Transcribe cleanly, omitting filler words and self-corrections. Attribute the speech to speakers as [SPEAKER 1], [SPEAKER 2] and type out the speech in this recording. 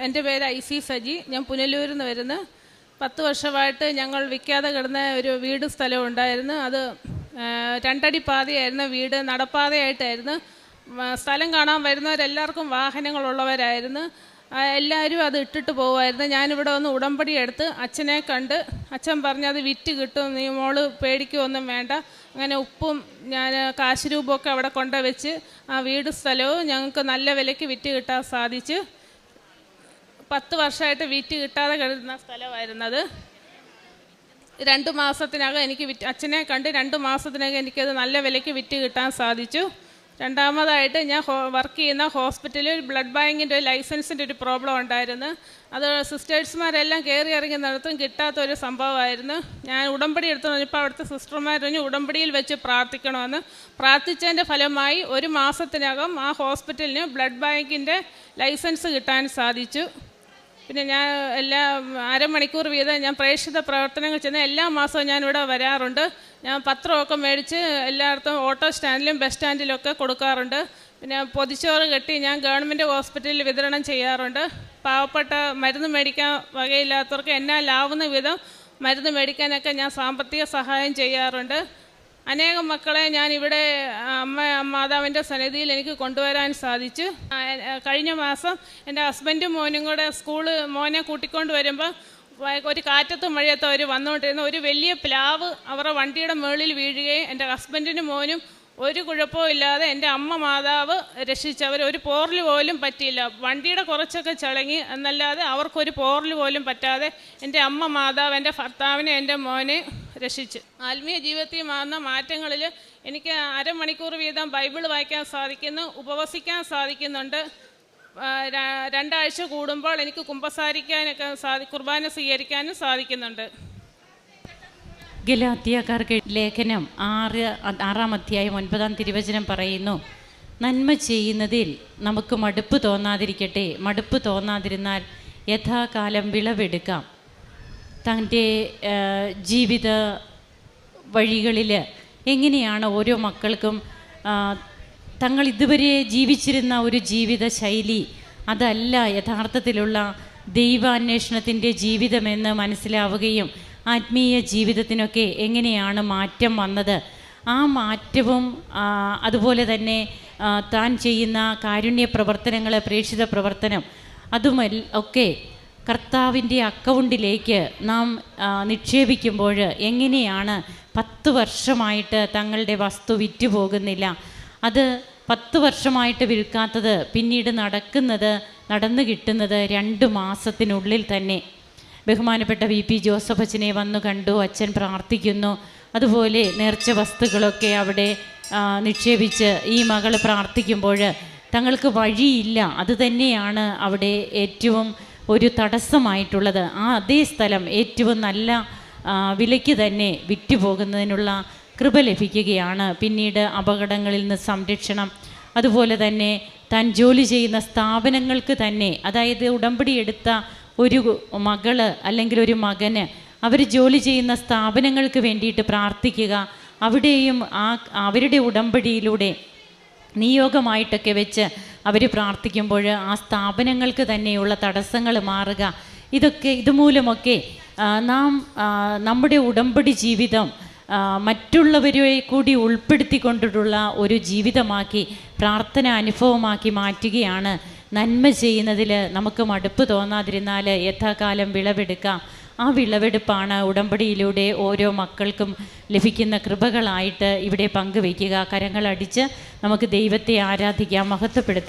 [SPEAKER 1] എൻ്റെ പേര് ഐസി സജി. ഞാൻ പുനലൂരിൽ നിന്ന് വരുന്നു. 10 വർഷമായിട്ട് ഞങ്ങൾ വിൽക്കാതെ കിടന്ന ഒരു വീട് സ്ഥലം ഉണ്ടായിരുന്നു. അത് 2 അടി പാതയായിരുന്നു. വീട് നടപ്പാതയായിട്ടായിരുന്നു. സ്ഥലം കാണാൻ വരുന്നവരെല്ലാവർക്കും വാഹനങ്ങളുള്ളവരായിരുന്നു. എല്ലാവരും അത് ഇട്ടിട്ട് പോകുമായിരുന്നു. ഞാനിവിടെ വന്ന് ഉടമ്പടി എടുത്ത് അച്ഛനെ കണ്ട് അച്ഛൻ പറഞ്ഞു അത് വിറ്റ് കിട്ടും, നീ മോള് പേടിക്കുകയൊന്നും വേണ്ട. അങ്ങനെ ഉപ്പും ഞാൻ കാശ് രൂപമൊക്കെ അവിടെ കൊണ്ടുവച്ച് ആ വീട് സ്ഥലവും ഞങ്ങൾക്ക് നല്ല വിലയ്ക്ക് വിറ്റ് കിട്ടാൻ സാധിച്ചു. 10 വർഷമായിട്ട് വിറ്റ് കിട്ടാതെ കിടന്ന സ്ഥലമായിരുന്നത്. 2 മാസത്തിനകം എനിക്ക് അച്ഛനെ കണ്ട് 2 മാസത്തിനകം എനിക്കത് നല്ല വിലയ്ക്ക് വിറ്റ് കിട്ടാൻ സാധിച്ചു. രണ്ടാമതായിട്ട് ഞാൻ വർക്ക് ചെയ്യുന്ന ഹോസ്പിറ്റലിൽ ബ്ലഡ് ബാങ്കിൻ്റെ ലൈസൻസിൻ്റെ ഒരു പ്രോബ്ലം ഉണ്ടായിരുന്നു. അത് സിസ്റ്റേഴ്സ്മാരെല്ലാം കയറി ഇറങ്ങി നടത്തും കിട്ടാത്തൊരു സംഭവമായിരുന്നു. ഞാൻ ഉടമ്പടി എടുത്തു കഴിഞ്ഞപ്പോൾ അവിടുത്തെ സിസ്റ്റർമാർ പറഞ്ഞു ഉടമ്പടിയിൽ വെച്ച് പ്രാർത്ഥിക്കണമെന്ന്. പ്രാർത്ഥിച്ചതിൻ്റെ ഫലമായി 1 മാസത്തിനകം ആ ഹോസ്പിറ്റലിന് ബ്ലഡ് ബാങ്കിൻ്റെ ലൈസൻസ് കിട്ടാൻ സാധിച്ചു. പിന്നെ ഞാൻ എല്ലാ അരമണിക്കൂർ വീതം ഞാൻ പ്രേക്ഷിത പ്രവർത്തനങ്ങൾ ചെയ്യുന്ന എല്ലാ മാസവും ഞാനിവിടെ വരാറുണ്ട്. ഞാൻ പത്രമൊക്കെ മേടിച്ച് എല്ലായിടത്തും ഓട്ടോ സ്റ്റാൻഡിലും ബസ് സ്റ്റാൻഡിലൊക്കെ കൊടുക്കാറുണ്ട്. പിന്നെ പൊതിച്ചോറ് കെട്ടി ഞാൻ ഗവൺമെൻറ് ഹോസ്പിറ്റലിൽ വിതരണം ചെയ്യാറുണ്ട്. പാവപ്പെട്ട മരുന്ന് മേടിക്കാൻ വകയില്ലാത്തവർക്ക് എന്നാലാവുന്ന വിധം മരുന്ന് മേടിക്കാനൊക്കെ ഞാൻ സാമ്പത്തിക സഹായം ചെയ്യാറുണ്ട്. അനേകം മക്കളെ ഞാൻ ഇവിടെ മാതാവിൻ്റെ സന്നിധിയിൽ എനിക്ക് കൊണ്ടുവരാൻ സാധിച്ചു. കഴിഞ്ഞ മാസം എൻ്റെ ഹസ്ബൻഡും മോനും കൂടെ മോനെ കൂട്ടിക്കൊണ്ട് വരുമ്പോൾ ഒരു കാറ്റത്തും മഴയത്തും അവർ വന്നുകൊണ്ടിരുന്ന ഒരു വലിയ പ്ലാവ് അവരുടെ വണ്ടിയുടെ മുകളിൽ വീഴുകയും എൻ്റെ ഹസ്ബൻഡിനും മോനും ഒരു കുഴപ്പവും ഇല്ലാതെ എൻ്റെ അമ്മ മാതാവ് രക്ഷിച്ചവർ. ഒരു പോറൽ പോലും പറ്റിയില്ല. വണ്ടിയുടെ കുറച്ചൊക്കെ ചളങ്ങി എന്നല്ലാതെ അവർക്കൊരു പോറൽ പോലും പറ്റാതെ എൻ്റെ അമ്മ മാതാവ് എൻ്റെ ഭർത്താവിനെ എൻ്റെ മോനെ രക്ഷിച്ചു. ആത്മീയ ജീവിതത്തിൽ വന്ന മാറ്റങ്ങളിൽ എനിക്ക് അരമണിക്കൂർ വീതം ബൈബിൾ വായിക്കാൻ സാധിക്കുന്നു, ഉപവസിക്കാൻ സാധിക്കുന്നുണ്ട്. 2 ആഴ്ച കൂടുമ്പോൾ എനിക്ക് കുമ്പസാരിക്കാനൊക്കെ കുർബാന സ്വീകരിക്കാനും സാധിക്കുന്നുണ്ട്.
[SPEAKER 2] ഗലാത്യക്കാർക്ക് ലേഖനം 6-ാം അധ്യായം 9-ാം തിരുവചനം പറയുന്നു, നന്മ ചെയ്യുന്നതിൽ നമുക്ക് മടുപ്പ് തോന്നാതിരിക്കട്ടെ, മടുപ്പ് തോന്നാതിരുന്നാൽ യഥാകാലം വിളവെടുക്കാം. തൻ്റെ ജീവിത വഴികളിൽ എങ്ങനെയാണ് ഓരോ മക്കൾക്കും തങ്ങൾ ഇതുവരെ ജീവിച്ചിരുന്ന ഒരു ജീവിത ശൈലി അതല്ല യഥാർത്ഥത്തിലുള്ള ദൈവാന്വേഷണത്തിൻ്റെ ജീവിതമെന്ന് മനസ്സിലാവുകയും ആത്മീയ ജീവിതത്തിനൊക്കെ എങ്ങനെയാണ് മാറ്റം വന്നത്, ആ മാറ്റവും അതുപോലെ തന്നെ താൻ ചെയ്യുന്ന കാരുണ്യ പ്രവർത്തനങ്ങൾ, പ്രേക്ഷിത പ്രവർത്തനം ഒക്കെ കർത്താവിൻ്റെ അക്കൗണ്ടിലേക്ക് നാം നിക്ഷേപിക്കുമ്പോൾ എങ്ങനെയാണ് 10 വർഷമായിട്ട് തങ്ങളുടെ വസ്തു വിറ്റ് പോകുന്നില്ല, അത് 10 വർഷമായിട്ട് വിൽക്കാത്തത് പിന്നീട് നടന്നു കിട്ടുന്നത് 2 മാസത്തിനുള്ളിൽ തന്നെ. ബഹുമാനപ്പെട്ട VP ജോസഫ് അച്ഛനെ വന്നു കണ്ടു, അച്ഛൻ പ്രാർത്ഥിക്കുന്നു. അതുപോലെ നേർച്ച വസ്തുക്കളൊക്കെ അവിടെ നിക്ഷേപിച്ച് ഈ മകൾ പ്രാർത്ഥിക്കുമ്പോൾ തങ്ങൾക്ക് വഴിയില്ല. അത് തന്നെയാണ് അവിടെ ഏറ്റവും ഒരു തടസ്സമായിട്ടുള്ളത്. അതേ സ്ഥലം ഏറ്റവും നല്ല വിലയ്ക്ക് തന്നെ വിറ്റുപോകുന്നതിനുള്ള കൃപ ലഭിക്കുകയാണ്. പിന്നീട് അപകടങ്ങളിൽ നിന്ന് സംരക്ഷണം, അതുപോലെ തന്നെ താൻ ജോലി ചെയ്യുന്ന സ്ഥാപനങ്ങൾക്ക് തന്നെ, അതായത് ഉടമ്പടി എടുത്ത ഒരു മകള് അല്ലെങ്കിൽ ഒരു മകന് അവർ ജോലി ചെയ്യുന്ന സ്ഥാപനങ്ങൾക്ക് വേണ്ടിയിട്ട് പ്രാർത്ഥിക്കുക. അവിടെയും അവരുടെ ഉടമ്പടിയിലൂടെ നിയോഗമായിട്ടൊക്കെ വെച്ച് അവർ പ്രാർത്ഥിക്കുമ്പോൾ ആ സ്ഥാപനങ്ങൾക്ക് തന്നെയുള്ള തടസ്സങ്ങൾ മാറുക. ഇതുമൂലമൊക്കെ നാം നമ്മുടെ ഉടമ്പടി ജീവിതം മറ്റുള്ളവരെ കൂടി ഉൾപ്പെടുത്തിക്കൊണ്ടിട്ടുള്ള ഒരു ജീവിതമാക്കി, പ്രാർത്ഥന അനുഭവമാക്കി മാറ്റുകയാണ്. നന്മ ചെയ്യുന്നതിൽ നമുക്ക് മടുപ്പ് തോന്നാതിരുന്നാൽ യഥാകാലം വിളവെടുക്കാം. ആ വിളവെടുപ്പാണ് ഉടമ്പടിയിലൂടെ ഓരോ മക്കൾക്കും ലഭിക്കുന്ന കൃപകളായിട്ട് ഇവിടെ പങ്കുവയ്ക്കുക. കരങ്ങളടിച്ച് നമുക്ക് ദൈവത്തെ ആരാധിക്കാം, മഹത്വപ്പെടുത്താം.